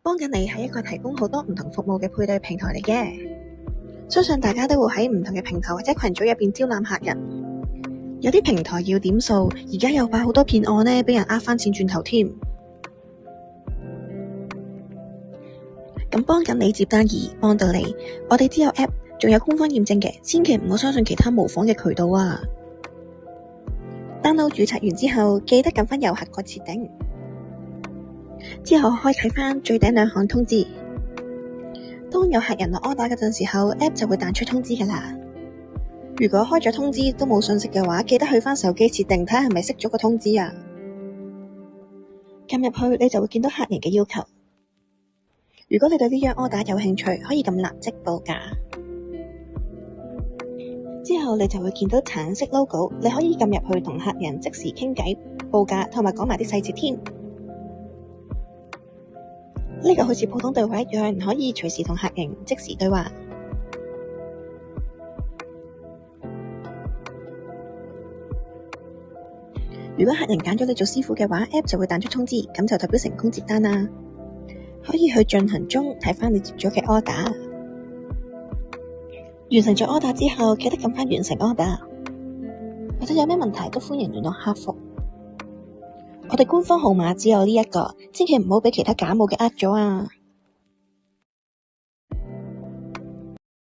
幫緊你係一個提供好多唔同服務嘅配對平台嚟嘅。相信大家都會喺唔同嘅平台或者群組入邊招攬客人。有啲平台要點數，而家又擺好多騙案呢，俾人呃返錢轉頭添。咁幫緊你接單易，幫到你。我哋只有 app， 仲有官方驗證嘅，千祈唔好相信其他模仿嘅渠道啊。download 註冊完之後，記得撳返有客個設定，之後開啟返最頂2項通知。當有客人落 order 嗰陣時候 ，app 就會彈出通知㗎啦。如果開咗通知都冇信息嘅話，記得去返手機設定睇下係咪熄咗個通知啊。撳入去你就會見到客人嘅要求。如果你對呢張 order 有興趣，可以撳立即報價。之後你就會見到橙色 logo， 你可以撳入去同客人即時傾偈、報價同埋講埋啲細節添。呢個好似普通對話一樣，可以隨時同客人即時對話。如果客人揀咗你做師傅嘅話 ，app 就會彈出通知，咁就代表成功接單啦。可以去進行中睇返你接咗嘅 order。完成咗 order 之後，記得撳返完成 order。或者有咩問題都歡迎聯絡客服。我哋官方號碼只有呢一個，千祈唔好俾其他假冒嘅呃咗啊！